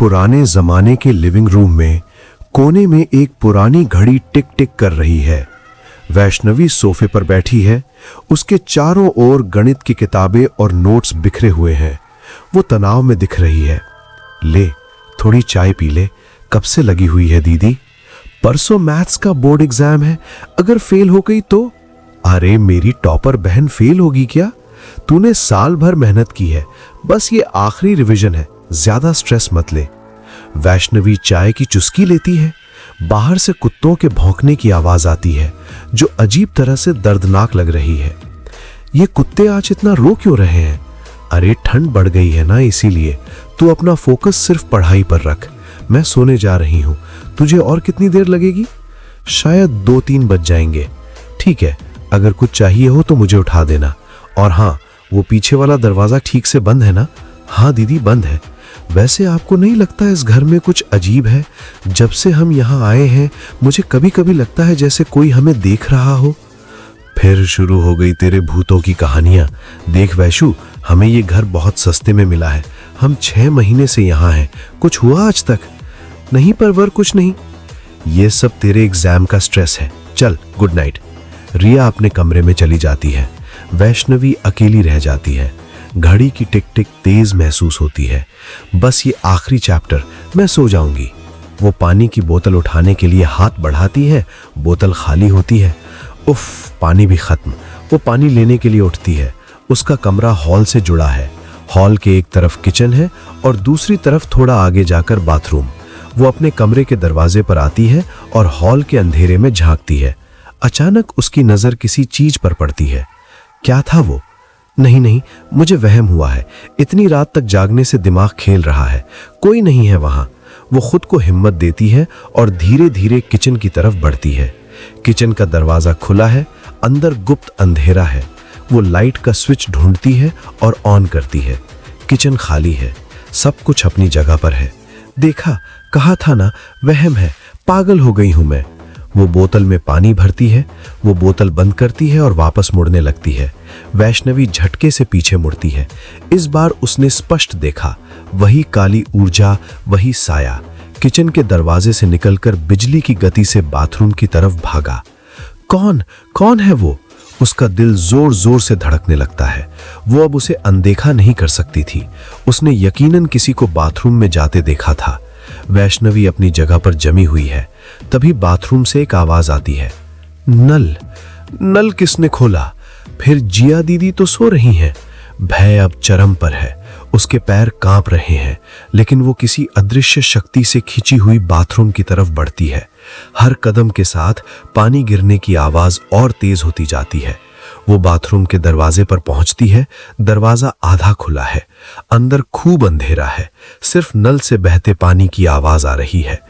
पुराने जमाने के लिविंग रूम में कोने में एक पुरानी घड़ी टिक टिक कर रही है। वैष्णवी सोफे पर बैठी है। उसके चारों ओर गणित की किताबें और नोट्स बिखरे हुए हैं। वो तनाव में दिख रही है। ले, थोड़ी चाय पी ले, कब से लगी हुई है दीदी? परसों मैथ्स का बोर्ड एग्जाम है, अगर फेल हो गई तो? अरे मेरी टॉपर बहन फेल होगी क्या? तूने साल भर मेहनत की है, बस ये आखिरी रिवीजन है, ज्यादा स्ट्रेस मत ले। वैष्णवी चाय की चुस्की लेती है। बाहर से कुत्तों के भौंकने की आवाज आती है जो अजीब तरह से दर्दनाक लग रही है। ये कुत्ते आज इतना रो क्यों रहे हैं? अरे ठंड बढ़ गई है ना, इसीलिए। तू अपना फोकस सिर्फ पढ़ाई पर रख। मैं सोने जा रही हूं। तुझे और कितनी देर लगेगी? शायद 2-3 बज जाएंगे। ठीक है, अगर कुछ चाहिए हो तो मुझे उठा देना। और हाँ, वो पीछे वाला दरवाजा ठीक से बंद है ना? हाँ दीदी, बंद है। वैसे आपको नहीं लगता इस घर में कुछ अजीब है? जब से हम यहाँ आए हैं मुझे कभी कभी लगता है जैसे कोई हमें देख रहा हो। फिर शुरू हो गई तेरे भूतों की कहानियां। देख वैशु, हमें ये घर बहुत सस्ते में मिला है। हम 6 महीने से यहाँ हैं। कुछ हुआ आज तक? नहीं परवर, कुछ नहीं। ये सब तेरे एग्जाम का स्ट्रेस है। चल, गुड नाइट। रिया अपने कमरे में चली जाती है। वैष्णवी अकेली रह जाती है। घड़ी की टिक टिक तेज महसूस होती है। बस ये आखिरी चैप्टर, मैं सो जाऊंगी। वो पानी की बोतल उठाने के लिए हाथ बढ़ाती है। बोतल खाली होती है। उफ, पानी भी खत्म। वो पानी लेने के लिए उठती है। उसका कमरा हॉल से जुड़ा है। हॉल के एक तरफ किचन है और दूसरी तरफ थोड़ा आगे जाकर बाथरूम। वो अपने कमरे के दरवाजे पर आती है और हॉल के अंधेरे में झांकती है। अचानक उसकी नजर किसी चीज पर पड़ती है। क्या था वो? नहीं, मुझे वहम हुआ है। इतनी रात तक जागने से दिमाग खेल रहा है। कोई नहीं है वहां। वो खुद को हिम्मत देती है और धीरे धीरे किचन की तरफ बढ़ती है। किचन का दरवाजा खुला है। अंदर गुप्त अंधेरा है। वो लाइट का स्विच ढूंढती है और ऑन करती है। किचन खाली है। सब कुछ अपनी जगह पर है। देखा, कहा था ना, वहम है। पागल हो गई हूं मैं। वो बोतल में पानी भरती है। वो बोतल बंद करती है और वापस मुड़ने लगती है। वैष्णवी झटके से पीछे मुड़ती है। इस बार उसने स्पष्ट देखा, वही काली ऊर्जा, वही साया। किचन के दरवाजे से निकलकर बिजली की गति से बाथरूम की तरफ भागा। कौन है वो? उसका दिल जोर जोर से धड़कने लगता है। वो अब उसे अनदेखा नहीं कर सकती थी। उसने यकीनन किसी को बाथरूम में जाते देखा था। वैष्णवी अपनी जगह पर जमी हुई है। तभी बाथरूम से एक आवाज आती है। नल किसने खोला? फिर जिया दीदी तो सो रही हैं। भय अब चरम पर है। उसके पैर कांप रहे हैं, लेकिन वो किसी अदृश्य शक्ति से खींची हुई बाथरूम की तरफ बढ़ती है। हर कदम के साथ पानी गिरने की आवाज और तेज होती जाती है। वो बाथरूम के दरवाजे पर पहुंचती है। दरवाजा आधा खुला है। अंदर खूब अंधेरा है। सिर्फ नल से बहते पानी की आवाज आ रही है।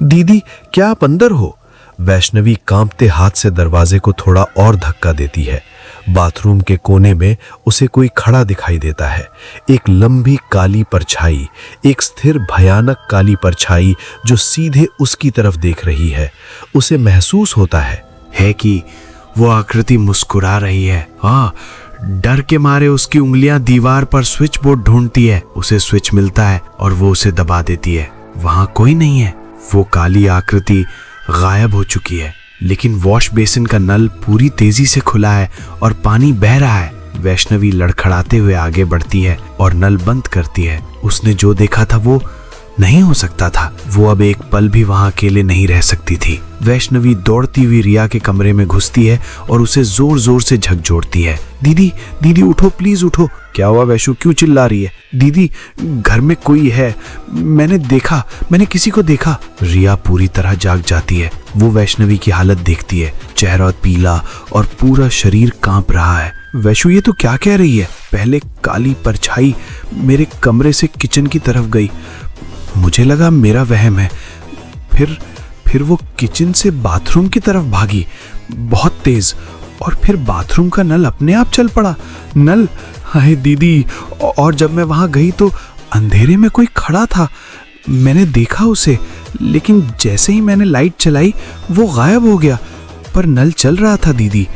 दीदी, क्या आप अंदर हो? वैष्णवी कांपते हाथ से दरवाजे को थोड़ा और धक्का देती है। बाथरूम के कोने में उसे कोई खड़ा दिखाई देता है। एक लंबी काली परछाई, एक स्थिर भयानक काली परछाई जो सीधे उसकी तरफ देख रही है। उसे महसूस होता है कि वो आकृति मुस्कुरा रही है। हाँ, डर के मारे उसकी उंगलियां दीवार पर स्विच बोर्ड ढूंढती है। उसे स्विच मिलता है और वो उसे दबा देती है। वहां कोई नहीं है। वो काली आकृति गायब हो चुकी है, लेकिन वॉश बेसिन का नल पूरी तेजी से खुला है और पानी बह रहा है। वैष्णवी लड़खड़ाते हुए आगे बढ़ती है और नल बंद करती है। उसने जो देखा था वो नहीं हो सकता था। वो अब एक पल भी वहां अकेले नहीं रह सकती थी। वैष्णवी दौड़ती हुई रिया के कमरे में घुसती है और उसे जोर जोर से झकझोरती है। दीदी उठो, प्लीज उठो। क्या हुआ वैशु, क्यों चिल्ला रही है? दीदी, घर में कोई है। मैंने किसी को देखा। रिया पूरी तरह जाग जाती है। वो वैष्णवी की हालत देखती है। चेहरा पीला और पूरा शरीर कांप रहा है। वैशु, ये तो क्या कह रही है? पहले काली परछाई मेरे कमरे से किचन की तरफ गई। मुझे लगा मेरा वहम है। फिर वो किचन से बाथरूम की तरफ भागी, बहुत तेज। और फिर बाथरूम का नल अपने आप चल पड़ा। नल, हाय दीदी। और जब मैं वहां गई तो अंधेरे में कोई खड़ा था। मैंने देखा उसे, लेकिन जैसे ही मैंने लाइट चलाई वो गायब हो गया। पर नल चल रहा था दीदी।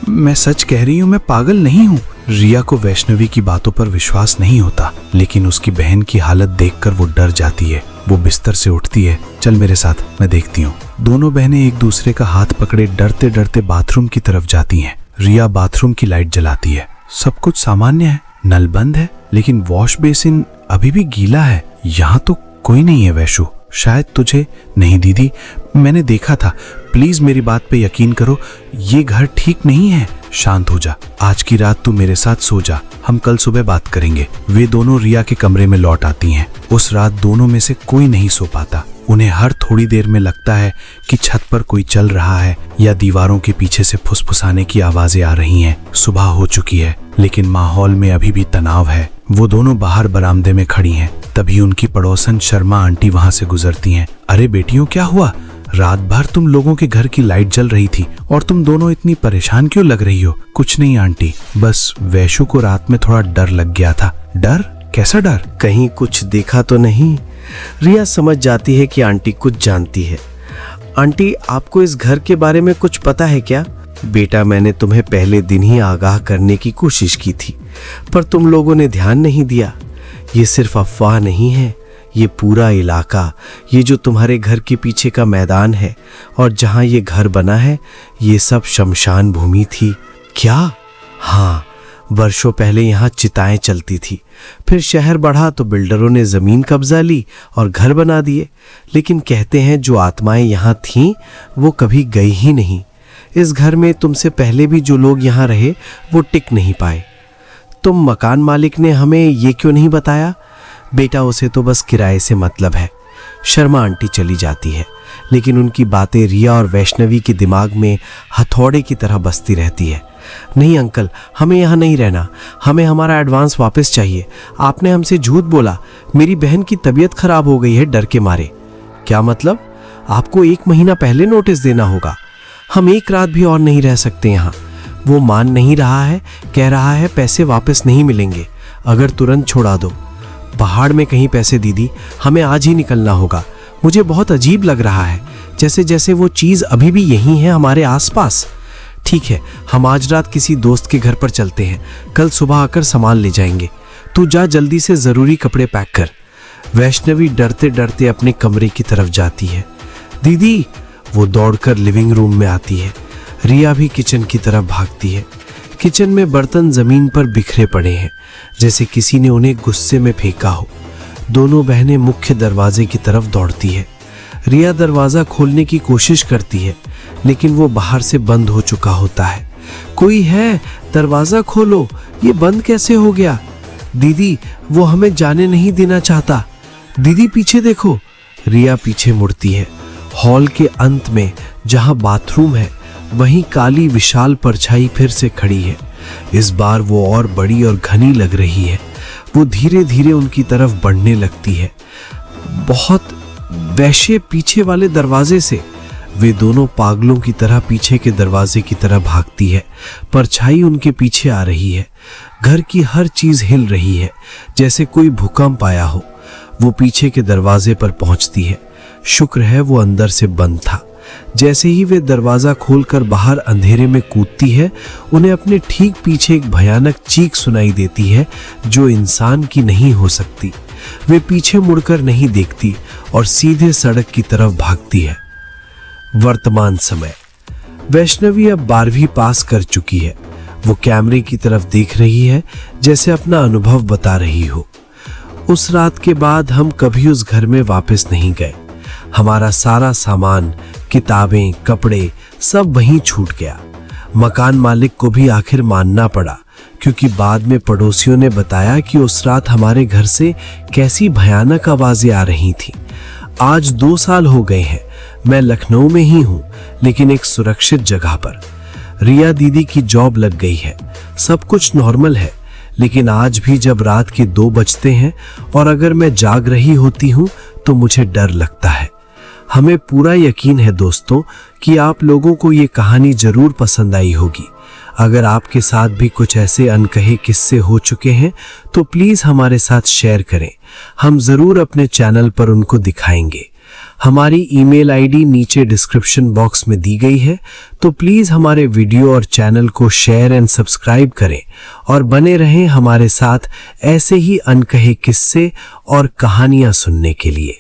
मैं सच कह रही हूँ, मैं पागल नहीं हूँ। रिया को वैष्णवी की बातों पर विश्वास नहीं होता, लेकिन उसकी बहन की हालत देखकर वो डर जाती है। वो बिस्तर से उठती है। चल मेरे साथ, मैं देखती हूँ। दोनों बहनें एक दूसरे का हाथ पकड़े डरते डरते बाथरूम की तरफ जाती हैं। रिया बाथरूम की लाइट जलाती है। सब कुछ सामान्य है, नल बंद है, लेकिन वॉश बेसिन अभी भी गीला है। यहाँ तो कोई नहीं है वैशु, शायद तुझे। नहीं दीदी, मैंने देखा था, प्लीज मेरी बात पे यकीन करो, ये घर ठीक नहीं है। शांत हो जा, आज की रात तू मेरे साथ सो जा, हम कल सुबह बात करेंगे। वे दोनों रिया के कमरे में लौट आती हैं। उस रात दोनों में से कोई नहीं सो पाता। उन्हें हर थोड़ी देर में लगता है कि छत पर कोई चल रहा है या दीवारों के पीछे से फुसफुसाने की आवाजें आ रही हैं। सुबह हो चुकी है, लेकिन माहौल में अभी भी तनाव है। वो दोनों बाहर बरामदे में खड़ी हैं। तभी उनकी पड़ोसन शर्मा आंटी वहां से गुजरती हैं। अरे बेटियों, क्या हुआ? रात भर तुम लोगों के घर की लाइट जल रही थी और तुम दोनों इतनी परेशान क्यों लग रही हो? कुछ नहीं आंटी, बस वैशु को रात में थोड़ा डर लग गया था। डर? कैसा डर? कहीं कुछ देखा तो नहीं? रिया समझ जाती है कि आंटी कुछ जानती है। आंटी, आपको इस घर के बारे में कुछ पता है क्या? बेटा, मैंने तुम्हें पहले दिन ही आगाह करने की कोशिश की थी, पर तुम लोगों ने ध्यान नहीं दिया। ये सिर्फ अफवाह नहीं है, ये पूरा इलाका, ये जो तुम्हारे घर के पीछे का मैदान है और जहां ये घर बना है, ये सब शमशान भूमि थी। क्या? हाँ, वर्षों पहले यहाँ चिताएं चलती थी। फिर शहर बढ़ा तो बिल्डरों ने जमीन कब्जा ली और घर बना दिए। लेकिन कहते हैं जो आत्माएं यहाँ थीं वो कभी गई ही नहीं। इस घर में तुमसे पहले भी जो लोग यहाँ रहे वो टिक नहीं पाए। तुम मकान मालिक ने हमें ये क्यों नहीं बताया? बेटा, उसे तो बस किराए से मतलब है। शर्मा आंटी चली जाती है, लेकिन उनकी बातें रिया और वैष्णवी के दिमाग में हथौड़े की तरह बसती रहती है। नहीं अंकल, हमें यहाँ नहीं रहना, हमें हमारा एडवांस वापस चाहिए। आपने हमसे झूठ बोला, मेरी बहन की तबीयत खराब हो गई है डर के मारे। क्या मतलब? आपको 1 महीना पहले नोटिस देना होगा। हम 1 रात भी और नहीं रह सकते यहाँ। वो मान नहीं रहा है, कह रहा है पैसे वापस नहीं मिलेंगे अगर तुरंत छोड़ा दो। पहाड़ में कहीं पैसे दीदी, हमें आज ही निकलना होगा। मुझे बहुत अजीब लग रहा है, जैसे जैसे वो चीज़ अभी भी यहीं है हमारे आसपास। ठीक है, हम आज रात किसी दोस्त के घर पर चलते हैं, कल सुबह आकर सामान ले जाएंगे। तू जा, जल्दी से ज़रूरी कपड़े पैक कर। वैष्णवी डरते डरते अपने कमरे की तरफ जाती है। दीदी, वो दौड़कर लिविंग रूम में आती है। रिया भी किचन की तरफ भागती है। किचन में बर्तन जमीन पर बिखरे पड़े हैं, जैसे किसी ने उन्हें गुस्से में फेंका हो। दोनों बहनें मुख्य दरवाजे की तरफ दौड़ती है। रिया दरवाजा खोलने की कोशिश करती है, लेकिन वो बाहर से बंद हो चुका होता है। कोई है? दरवाजा खोलो, ये बंद कैसे हो गया? दीदी, वो हमें जाने नहीं देना चाहता। दीदी पीछे देखो। रिया पीछे मुड़ती है। हॉल के अंत में जहां बाथरूम है, वहीं काली विशाल परछाई फिर से खड़ी है। इस बार वो और बड़ी और घनी लग रही है। वो धीरे धीरे उनकी तरफ बढ़ने लगती है, बहुत वैसे पीछे वाले दरवाजे से। वे दोनों पागलों की तरह पीछे के दरवाजे की तरह भागती है। परछाई उनके पीछे आ रही है। घर की हर चीज हिल रही है, जैसे कोई भूकंप आया हो। वो पीछे के दरवाजे पर पहुंचती है। शुक्र है वो अंदर से बंद था। जैसे ही वे दरवाजा खोलकर बाहर अंधेरे में कूदती है, उन्हें अपने ठीक पीछे एक भयानक चीख सुनाई देती है जो इंसान की नहीं हो सकती। वे पीछे मुड़कर नहीं देखती और सीधे सड़क की तरफ भागती है। वर्तमान समय। वैष्णवी अब 12वीं पास कर चुकी है। वो कैमरे की तरफ देख रही है, जैसे अपना अनुभव बता रही हो। उस रात के बाद हम कभी उस घर में वापस नहीं गए। हमारा सारा सामान, किताबें, कपड़े सब वहीं छूट गया। मकान मालिक को भी आखिर मानना पड़ा, क्योंकि बाद में पड़ोसियों ने बताया कि उस रात हमारे घर से कैसी भयानक आवाजें आ रही थीं। आज 2 साल हो गए हैं। मैं लखनऊ में ही हूँ, लेकिन एक सुरक्षित जगह पर। रिया दीदी की जॉब लग गई है, सब कुछ नॉर्मल है। लेकिन आज भी जब रात के 2 बजते हैं और अगर मैं जाग रही होती हूँ तो मुझे डर लगता है। हमें पूरा यकीन है दोस्तों कि आप लोगों को ये कहानी जरूर पसंद आई होगी। अगर आपके साथ भी कुछ ऐसे अनकहे किस्से हो चुके हैं तो प्लीज हमारे साथ शेयर करें। हम जरूर अपने चैनल पर उनको दिखाएंगे। हमारी ईमेल आईडी नीचे डिस्क्रिप्शन बॉक्स में दी गई है, तो प्लीज़ हमारे वीडियो और चैनल को शेयर एंड सब्सक्राइब करें और बने रहें हमारे साथ ऐसे ही अनकहे किस्से और कहानियां सुनने के लिए।